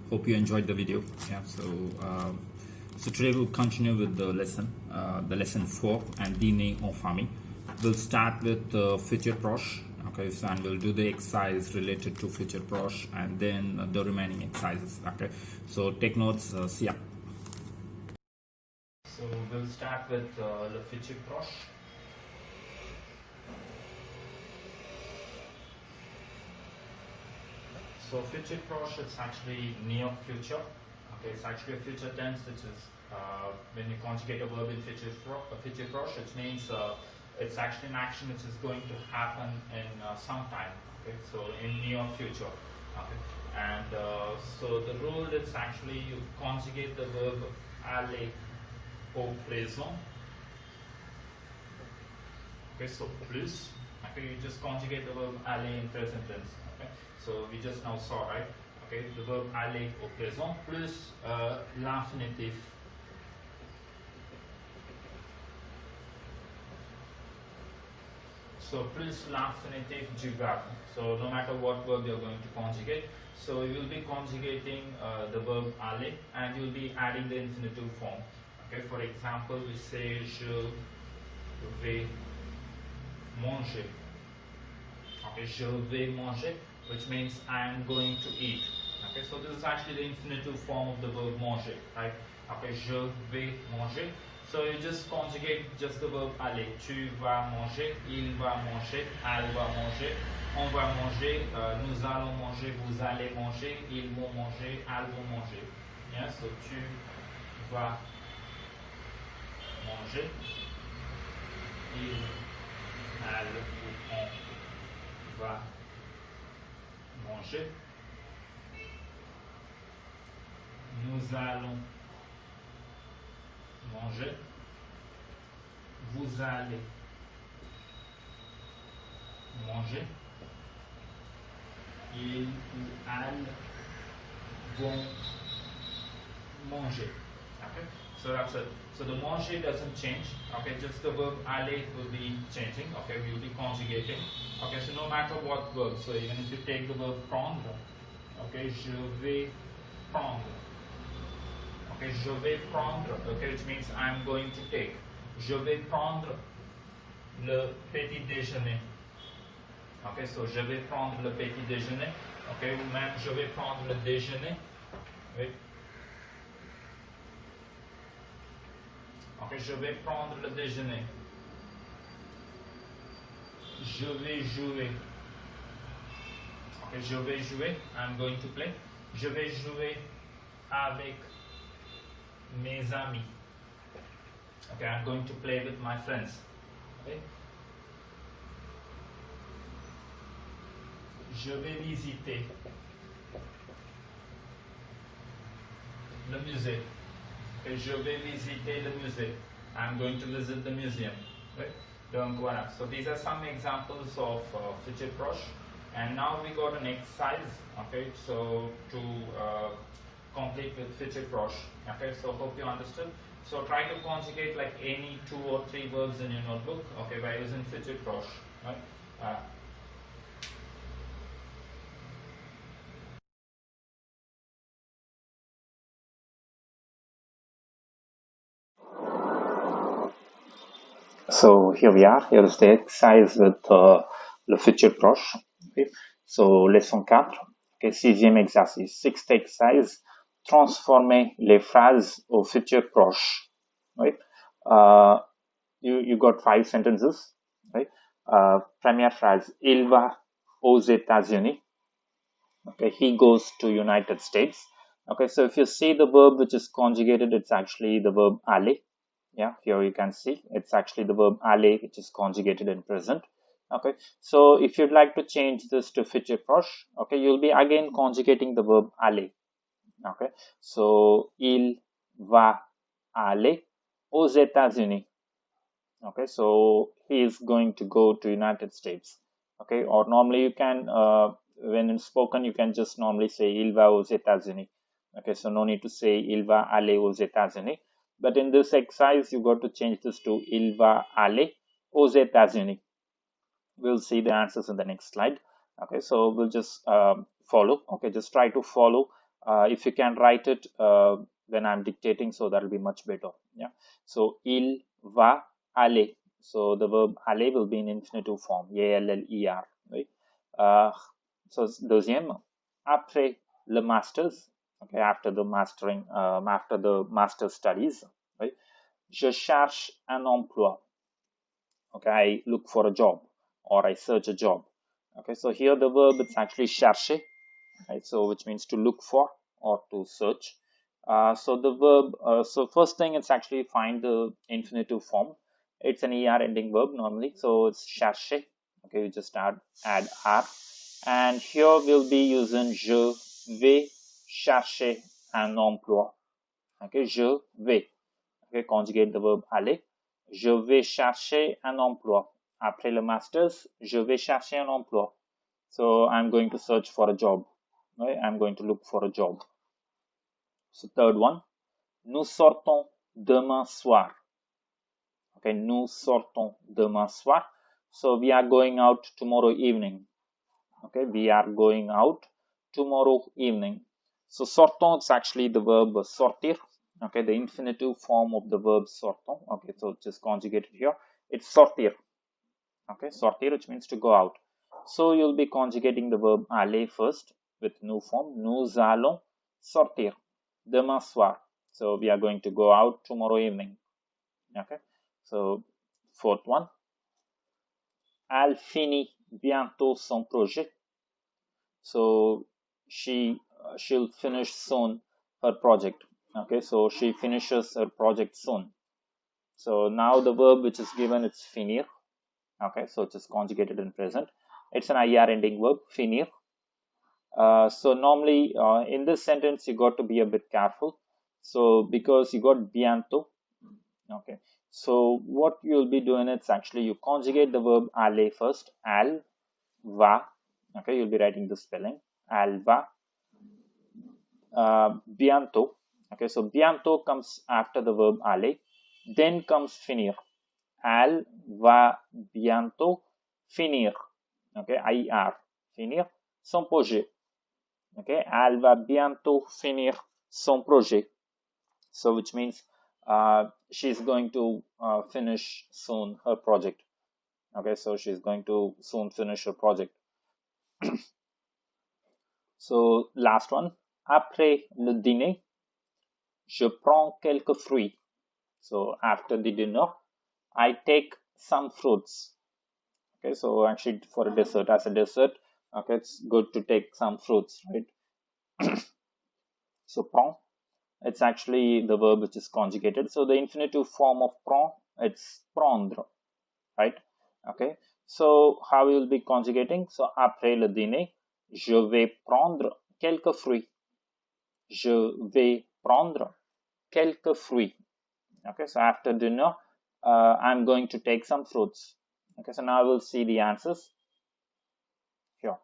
Hope you enjoyed the video. Yeah, so today we'll continue with the lesson 4 and dîner en famille. We'll start with future proche. Okay, so and we'll do the exercise related to future proche and then the remaining exercises. Okay, so take notes. See ya. So we'll start with the future proche. So future proche is actually near future. Okay, it's actually a future tense, which is when you conjugate a verb in future proche, it means it's actually an action which is going to happen in some time. Okay, so in near future. Okay, and so the rule is actually you conjugate the verb aller au présent. Okay, so plus. Okay, you just conjugate the verb aller in present tense. Okay, so we just now saw, right? Okay, the verb aller au présent plus l'infinitif. So plus l'infinitif du verbe. So no matter what verb you're going to conjugate, so you will be conjugating the verb aller and you'll be adding the infinitive form. Okay, for example, we say je vais manger. Okay, je vais manger, which means I am going to eat. Okay, so this is actually the infinitive form of the verb manger, right? Okay, je vais manger. So you just conjugate just the verb aller. Tu vas manger, il va manger, elle va manger, on va manger, nous allons manger, vous allez manger, ils vont manger, elles vont manger. Yeah, so tu vas manger, il, elle ou on va manger. Nous allons manger. Vous allez manger. Ils ou elles vont manger. Okay, so that's it. So the manger doesn't change. Okay, just the verb aller will be changing. Okay, we will be conjugating. Okay, so no matter what verb. So even if you take the verb prendre. Okay, je vais prendre. Okay, je vais prendre, okay, which means I'm going to take. Je vais prendre le petit déjeuner. Okay, so je vais prendre le petit déjeuner. Okay, ou même je vais prendre le déjeuner. Oui. Okay, je vais prendre le déjeuner. Je vais jouer. Okay, je vais jouer. I'm going to play. Je vais jouer avec mes amis. Okay, I'm going to play with my friends. Okay. Je vais visiter le musée. Okay, je vais visiter le musée. I'm going to visit the museum. Okay. Donc voilà. So these are some examples of future proche. And now we got an exercise. Okay, so to complete with future proche. Okay, so hope you understood. So try to conjugate like any 2 or 3 verbs in your notebook. Okay, by using future proche. Right. So here we are. Here is the exercise with le futur proche. Okay. So leçon 4. Okay, 6e exercice. 6th exercise. Transformer les phrases au futur proche. Right. You got 5 sentences. Right. Première phrase. Il va aux États-Unis. Okay. He goes to United States. Okay. So if you see the verb which is conjugated, it's actually the verb aller. Yeah, here you can see it's actually the verb aller which is conjugated in present. Okay, so if you'd like to change this to future proche, okay, you'll be again conjugating the verb aller. Okay, so il va aller aux États-Unis. Okay, so he is going to go to United States. Okay, or normally you can when in spoken you can just normally say il va aux États-Unis. Okay, so no need to say il va aller aux États-Unis. But in this exercise, you got to change this to il va aller aux États-Unis. We'll see the answers in the next slide. Okay, so we'll just follow. Okay, just try to follow If you can write it when I'm dictating, so that will be much better. Yeah. So il va aller. So the verb aller will be in infinitive form. A-L-L-E-R. Right. So deuxième, après le masters. Okay, after the master studies. Right. Je cherche un emploi. Okay, I look for a job or I search a job. Okay, so here the verb it's actually chercher, right? So which means to look for or to search. So the verb, so first thing it's actually find the infinitive form. It's an er ending verb normally, so it's chercher. Okay, we just add r, and here we'll be using je vais chercher un emploi. Okay, je vais. Okay, conjugate the verb aller. Je vais chercher un emploi. Après le masters, je vais chercher un emploi. So I'm going to search for a job. Right? I'm going to look for a job. So third one, nous sortons demain soir. Okay, nous sortons demain soir. So we are going out tomorrow evening. Okay, we are going out tomorrow evening. So sortons is actually the verb sortir. Okay, the infinitive form of the verb sortons. Okay, so just conjugated here. It's sortir. Okay, sortir, which means to go out. So you'll be conjugating the verb aller first with nous form. Nous allons sortir demain soir. So we are going to go out tomorrow evening. Okay, so fourth one. Elle finit bientôt son projet. So she'll finish soon her project. Okay, so she finishes her project soon. So now the verb which is given it's finir. Okay, so it's just conjugated in present. It's an IR ending verb, finir. So normally in this sentence you got to be a bit careful. So because you got bientôt. Okay, so what you'll be doing it's actually you conjugate the verb aller first. Elle va. Okay, you'll be writing the spelling. Elle va. Bientôt. Okay, so bientôt comes after the verb aller. Then comes finir. Elle va bientôt finir. Okay, IR. Finir son projet. Okay, elle va bientôt finir son projet. So which means she's going to finish soon her project. Okay, so she's going to soon finish her project. So last one. Après le dîner, je prends quelques fruits. So after the dinner, I take some fruits. Okay, so actually for a dessert, as a dessert, okay, it's good to take some fruits, right? So prend, it's actually the verb which is conjugated. So the infinitive form of prend, it's prendre, right? Okay, so how we will be conjugating? So après le dîner, je vais prendre quelques fruits. Je vais prendre quelques fruits. Okay, so after dinner, I'm going to take some fruits. Okay, so now we'll see the answers. Here.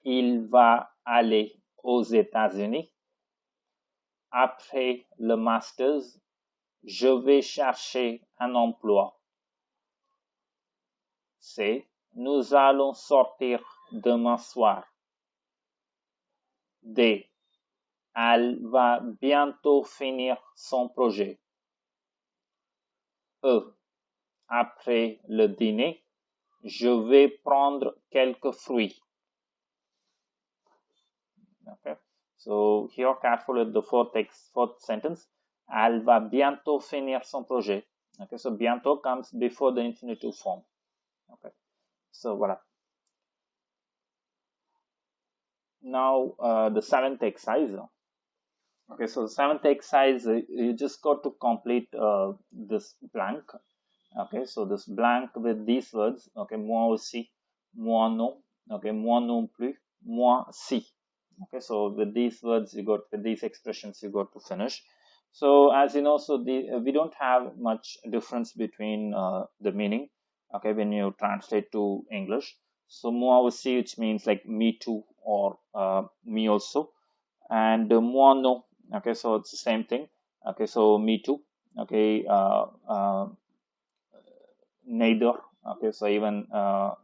Il va aller aux États-Unis. Après le masters, je vais chercher un emploi. C. Nous allons sortir demain soir. D. Elle va bientôt finir son projet. E. Après le dîner, je vais prendre quelques fruits. Okay, so here careful with the fourth sentence. Elle va bientôt finir son projet. Okay, so bientôt comes before the infinitive form. Okay, so voilà. Now the seventh exercise. Okay, so the seventh exercise, you just got to complete this blank. Okay, so this blank with these words. Okay, moi aussi, moi non. Okay, moi non plus, moi si. Okay, so with these words with these expressions you got to finish. So as you know, so we don't have much difference between the meaning. Okay, when you translate to English. So moi aussi, which means like me too or me also, and moi non. Okay, so it's the same thing. Okay, so me too. Okay, neither. Okay, so even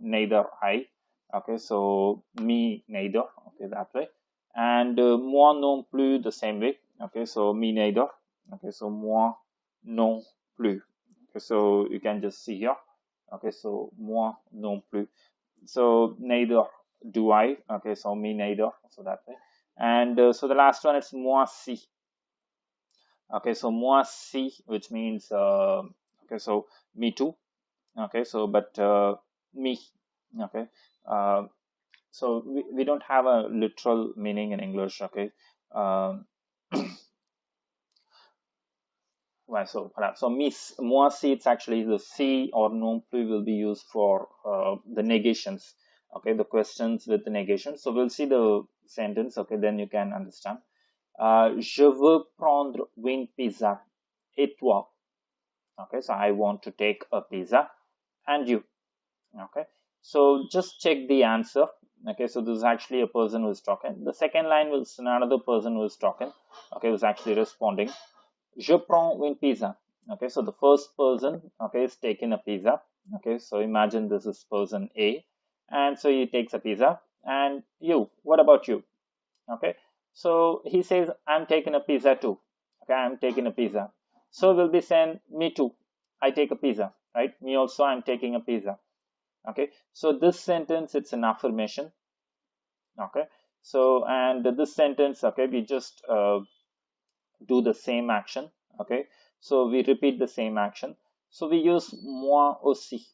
neither I. Okay, so me neither. okay, that way. And moi non plus, the same way, okay, so me neither, okay, so moi non plus, okay, so you can just see here, okay, so moi non plus, so neither do I, okay, so me neither, so that way. And so the last one is moi si, okay, so moi si, which means okay, so me too, okay, so but me, okay, so we don't have a literal meaning in English, okay. um, well, so miss moi si, it's actually the si or non plus will be used for the negations, okay, the questions with the negation. So we'll see the sentence, okay, then you can understand. Je veux prendre une pizza et toi, okay, so I want to take a pizza and you, okay, so just check the answer, okay, so this is actually a person who is talking. The second line was another person who is talking, okay, who's actually responding. Je prends une pizza, okay, so the first person, okay, is taking a pizza, okay, so imagine this is person A, and so he takes a pizza, and you, what about you, okay, so he says I'm taking a pizza too, okay, I'm taking a pizza, so we'll be saying me too, I take a pizza, right, me also, I'm taking a pizza, okay, so this sentence, it's an affirmation, okay, so and this sentence, okay, we just do the same action, okay, so we repeat the same action, so we use moi aussi,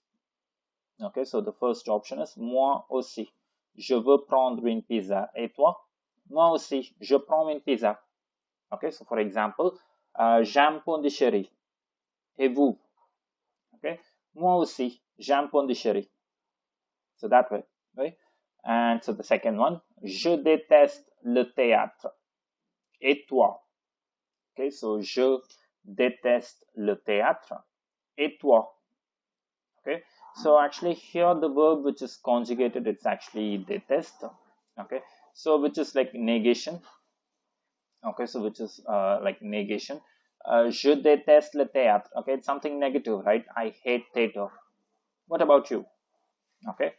okay, so the first option is moi aussi, je veux prendre une pizza et toi, moi aussi, je prends une pizza, okay, so for example, j'aime pondichéry et vous, okay, moi aussi, j'aime pondichéry, so that way, right. And so the second one, je déteste le théâtre et toi, okay, so je déteste le théâtre et toi, okay, so actually here the verb which is conjugated, it's actually detest, okay, so which is like negation, okay, so which is like negation. Je déteste le théâtre, okay, it's something negative, right, I hate theater. What about you, okay,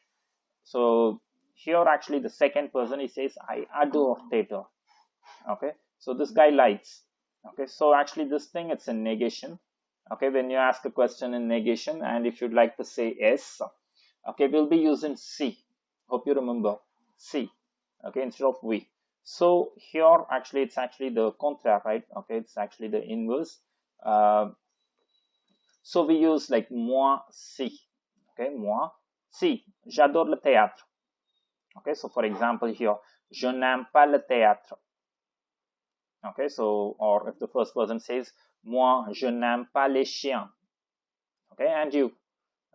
so here actually the second person, he says I adore theater, okay, so this guy likes, okay, so actually this thing, it's a negation, okay, when you ask a question in negation and if you'd like to say yes, okay, we'll be using C, hope you remember C, okay, instead of we. So here actually it's actually the contra, right, okay, it's actually the inverse, so we use like moi si, okay, moi si, j'adore le théâtre, okay, so for example here, je n'aime pas le théâtre, okay, so or if the first person says moi je n'aime pas les chiens, okay, and you,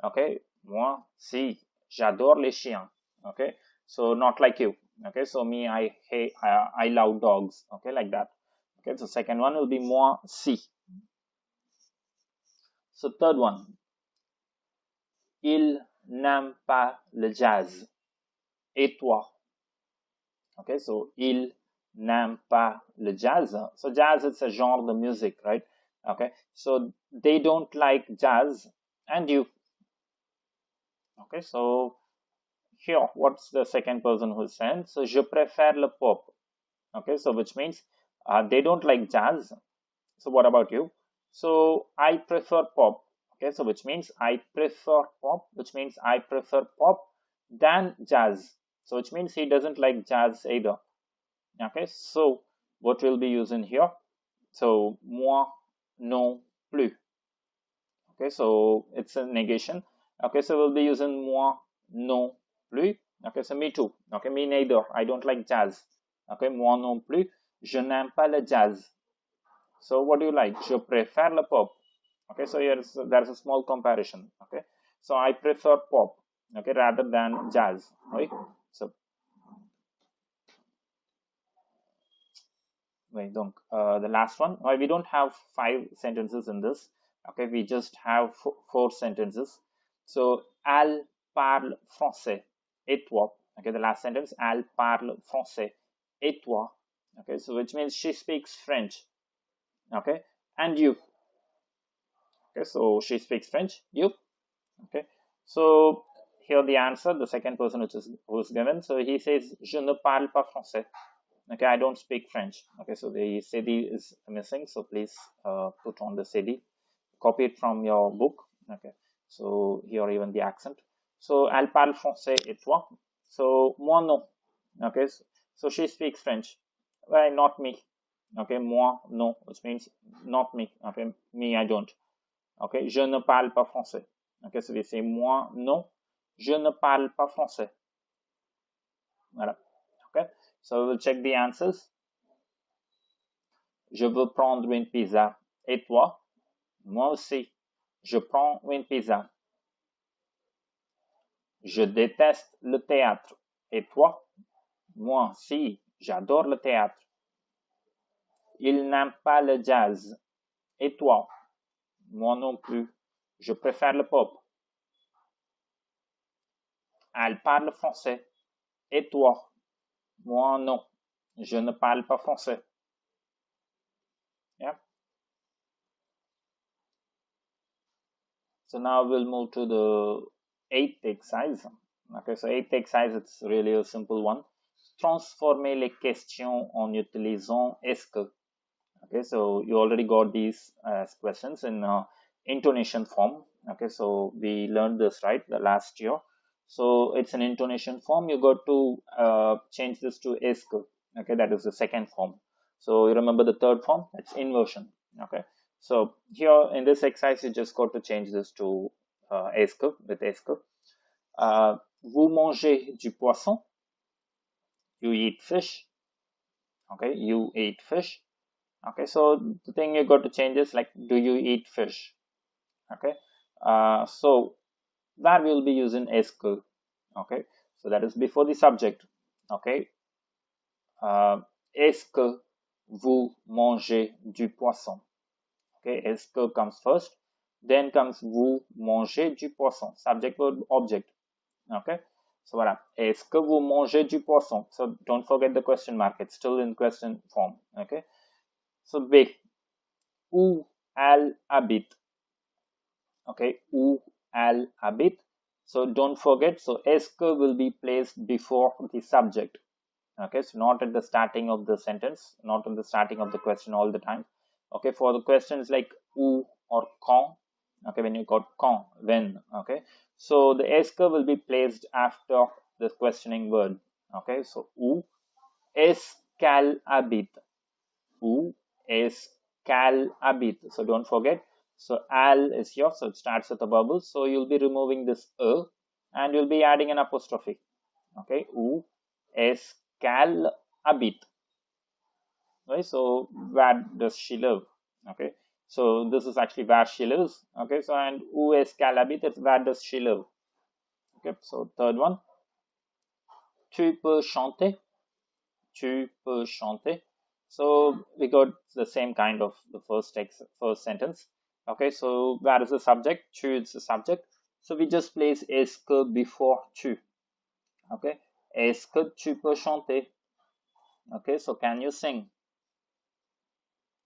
okay, moi si, j'adore les chiens, okay, so not like you, okay, so me, I hate, I love dogs, okay, like that, okay, so second one will be moi si. So third one, il n'aime pas le jazz et toi, okay, so il n'aime pas le jazz, so jazz, it's a genre de music, right, okay, so they don't like jazz and you, okay, so here what's the second person who's saying, so je préfère le pop, okay, so which means they don't like jazz, so what about you, so I prefer pop, okay, so which means I prefer pop, which means I prefer pop than jazz, so which means he doesn't like jazz either, okay, so what we'll be using here, so moi non plus, okay, so it's a negation, okay, so we'll be using moi non plus, okay, so me too, okay, me neither, I don't like jazz, okay, moi non plus, je n'aime pas le jazz, so what do you like, je préfère le pop, okay, so here's there's a small comparison, okay, so I prefer pop, okay, rather than jazz, right, so wait, donc the last one, we don't have 5 sentences in this, okay, we just have 4 sentences, so elle parle français et toi, okay, the last sentence, elle parle français et toi, okay, so which means she speaks French, okay, and you, okay, so she speaks French, you, okay, so here the answer, the second person who's given. So he says, je ne parle pas français. Okay, I don't speak French. Okay, so the CD is missing. So please put on the CD. Copy it from your book. Okay, so here even the accent. So elle parle français et toi? So moi non. Okay, so she speaks French. Why not me? Okay, moi non, which means not me. Okay, me I don't. Okay, je ne parle pas français. Okay, so we say moi non, je ne parle pas français. Voilà. Okay, so we'll check the answers. Je veux prendre une pizza. Et toi? Moi aussi. Je prends une pizza. Je déteste le théâtre. Et toi? Moi aussi. J'adore le théâtre. Il n'aime pas le jazz. Et toi? Moi non plus. Je préfère le pop. Elle parle français. Et toi? Moi non. Je ne parle pas français. Yeah. So now we'll move to the eighth exercise. Okay, so eighth exercise, it's really a simple one. Transformer les questions en utilisant est-ce que. Okay, so you already got these questions in intonation form. Okay, so we learned this right the last year. So it's an intonation form. You got to change this to est-ce que. Okay, that is the second form. So you remember the third form? It's inversion. Okay, so here in this exercise, you just got to change this to est-ce que with est-ce que. Vous mangez du poisson? You eat fish. Okay, you eat fish. Okay, so the thing you got to change is like, do you eat fish? Okay, so that we'll be using est-ce que. Okay, so that is before the subject. Okay, est-ce que vous mangez du poisson? Okay, est-ce que comes first, then comes vous mangez du poisson, subject verb object. Okay, so voilà, est-ce que vous mangez du poisson? So don't forget the question mark, it's still in question form. Okay, so B, où elle habite? Okay, où elle habite? So don't forget, so est-ce que will be placed before the subject. Okay, so not at the starting of the sentence, not at the starting of the question all the time. Okay, for the questions like où or quand, okay, when you got quand, when, okay, so the est-ce que will be placed after the questioning word. Okay, so où est-ce qu'elle habite? Où est-ce qu'elle habite? So don't forget, so al is here, so it starts with a vowel, so you'll be removing this and you'll be adding an apostrophe. Okay, où est-ce qu'elle habite? Right, so where does she live? Okay, so this is actually where she lives. Okay, so and où est-ce qu'elle habite? It's where does she live? Okay, so third one, tu peux chanter? Tu peux chanter? So we got the same kind of the first sentence. Okay, so where is the subject? Tu is the subject. So we just place est-ce que before tu. Okay, est-ce que tu peux chanter? Okay, so can you sing?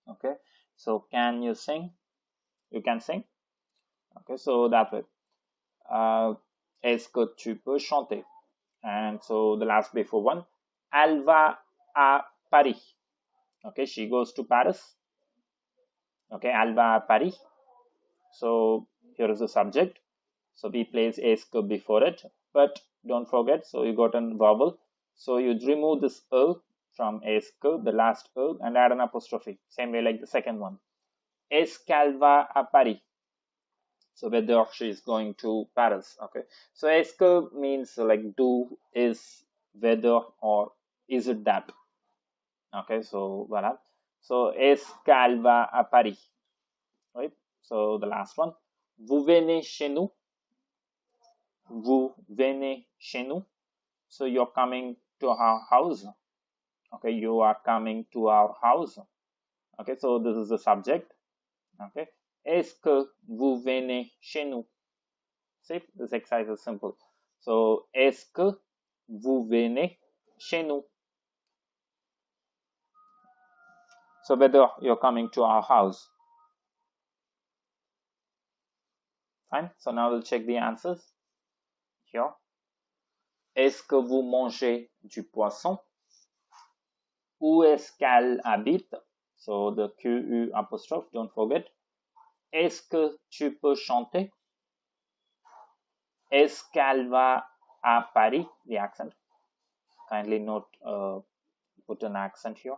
Okay, so can you sing? You can sing. Okay, so that way. Est-ce que tu peux chanter? And so the last before one, elle va à Paris. Okay, she goes to Paris. Okay, elle va à Paris. So here is the subject. So we place est-ce que before it, but don't forget, so you got a vowel. So you remove this from est-ce que, the last and add an apostrophe. Same way like the second one. Est-ce qu'elle va à Paris? So whether she is going to Paris. Okay, so est-ce que means like do, is, whether, or is it that. Okay, so voilà. So est-ce qu'elle va à Paris? Right, so the last one, vous venez chez nous? Vous venez chez nous? So you're coming to our house. Okay, you are coming to our house. Okay, so this is the subject. Okay, est-ce que vous venez chez nous? See, this exercise is simple. So, est-ce que vous venez chez nous? So, whether you're coming to our house. Fine. So, now we'll check the answers. here. Est-ce que vous mangez du poisson? Où est-ce qu'elle habite? So the QU apostrophe, don't forget. Est-ce que tu peux chanter? Est-ce qu'elle va à Paris? The accent. Kindly note, put an accent here.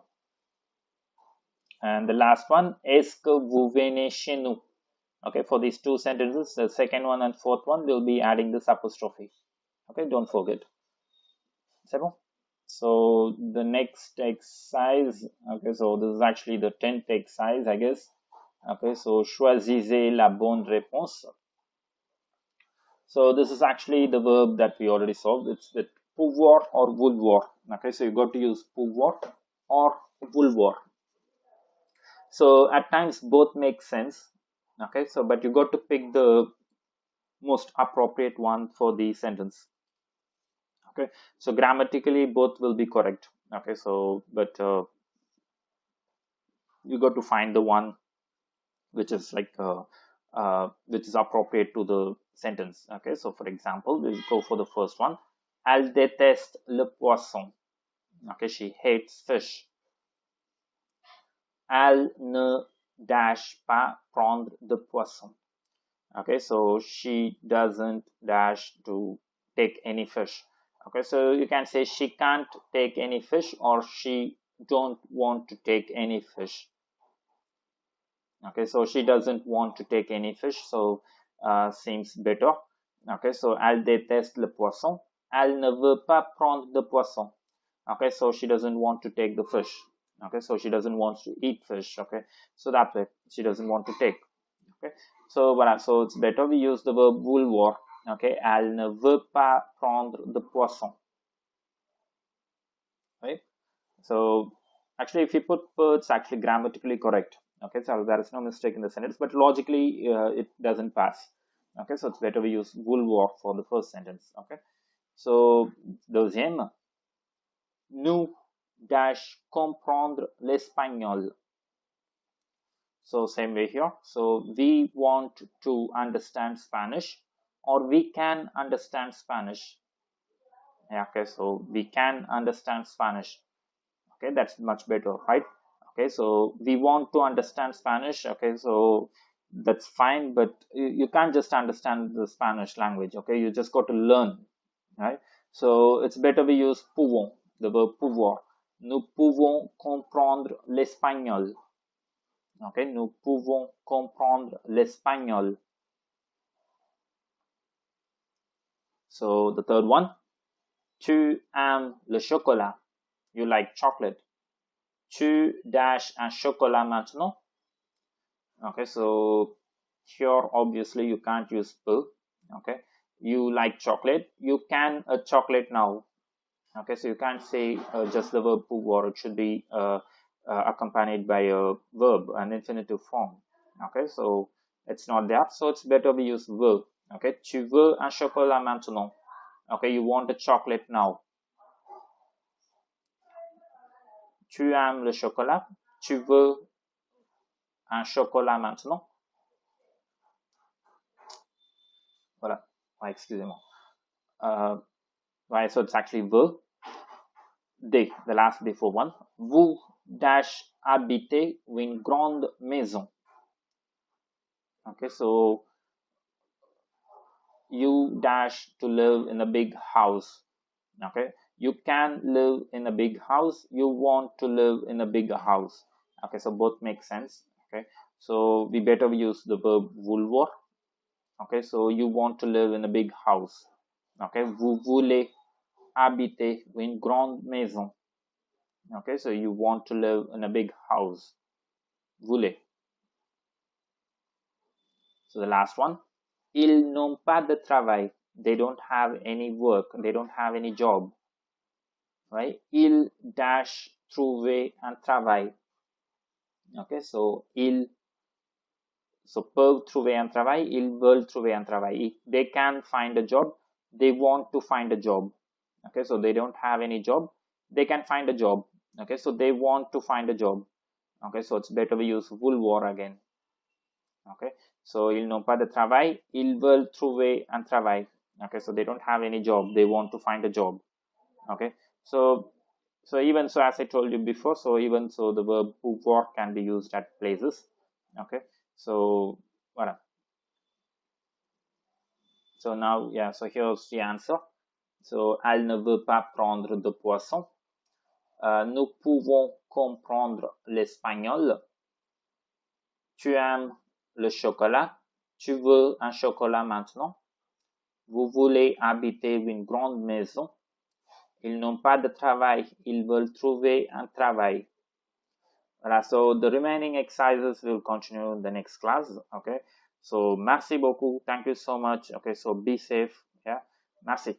And the last one, est-ce que vous venez chez nous? Okay, for these two sentences, the second one and fourth one, we'll be adding this apostrophe. Okay, don't forget. C'est bon? So the next exercise, okay, so this is actually the 10th exercise, I guess. Okay, so choisissez la bonne réponse. So this is actually the verb that we already solved. It's with pouvoir or vouloir. Okay, so you got to use pouvoir or vouloir. So at times both make sense. Okay, so but you got to pick the most appropriate one for the sentence. Okay, so grammatically both will be correct. Okay, so but you got to find the one which is like which is appropriate to the sentence. Okay, so for example, we'll go for the first one. Elle déteste le poisson. Okay, she hates fish. Elle ne dash pas prendre de poisson. Okay, so she doesn't dash to take any fish. Okay, so you can say she can't take any fish or she don't want to take any fish. Okay, so she doesn't want to take any fish, so seems better. Okay, so elle déteste le poisson. Elle ne veut pas prendre de poisson. Okay, so she doesn't want to take the fish. Okay, so she doesn't want to eat fish. Okay, so that way she doesn't want to take. Okay, so voilà, so it's better we use the verb vouloir. Okay, elle ne veut pas prendre de poisson. Right, so actually if you put it's actually grammatically correct. Okay, so there is no mistake in the sentence, but logically it doesn't pass. Okay, so it's better we use vouloir for the first sentence. Okay, so deuxième, nous dash comprendre l'espagnol. So same way here. So we want to understand Spanish, or we can understand Spanish. Yeah, okay, so we can understand Spanish. Okay, that's much better, right? Okay, so we want to understand Spanish. Okay, so that's fine, but you can't just understand the Spanish language. Okay, you just got to learn, right? So it's better we use pouvons, the verb pouvoir. Nous pouvons comprendre l'espagnol. Okay, nous pouvons comprendre l'espagnol. So the third one, tu aimes le chocolat. You like chocolate. Tu dash un chocolat maintenant. Okay, so here obviously you can't use peu. Okay, you like chocolate. You can a chocolate now. Okay, so you can't say just the verb pouvoir. It should be accompanied by a verb, an infinitive form. Okay, so it's not there, so it's better we use veux. Okay, tu veux un chocolat maintenant. Okay, you want a chocolate now. Tu aimes le chocolat. Tu veux un chocolat maintenant. Voilà. Excusez-moi. Right, so it's actually veux. D, the last before one. Vous dash habiter une grande maison. Okay, so you dash to live in a big house. Okay, you can live in a big house. You want to live in a bigger house. Okay, so both make sense. Okay, so we better use the verb vouloir. Okay, so you want to live in a big house. Okay, vous voulez habiter une grande maison. Okay, so you want to live in a big house. Voulez. So the last one, ils n'ont pas de travail. They don't have any work. They don't have any job. Right? Ils dash trouver un travail. Okay, so ils peuvent trouver un travail. Ils veulent trouver un travail. If they can find a job, they want to find a job. Okay, so they don't have any job. They can find a job. Okay, so they want to find a job. Okay, so it's better we use vouloir again. Okay, so ils n'ont pas de travail. Ils veulent trouver un travail. Okay, so they don't have any job, they want to find a job. Okay, so even so, as I told you before, so even so the verb pouvoir can be used at places. Okay, so voilà. So now, yeah, so here's the answer. So elle ne veut pas prendre de poisson. Nous pouvons comprendre l'espagnol. Tu aimes le chocolat. Tu veux un chocolat maintenant. Vous voulez habiter une grande maison. Ils n'ont pas de travail. Ils veulent trouver un travail. Voilà, so the remaining exercises will continue in the next class. Okay, so merci beaucoup. Thank you so much. Okay, so be safe. Yeah, merci.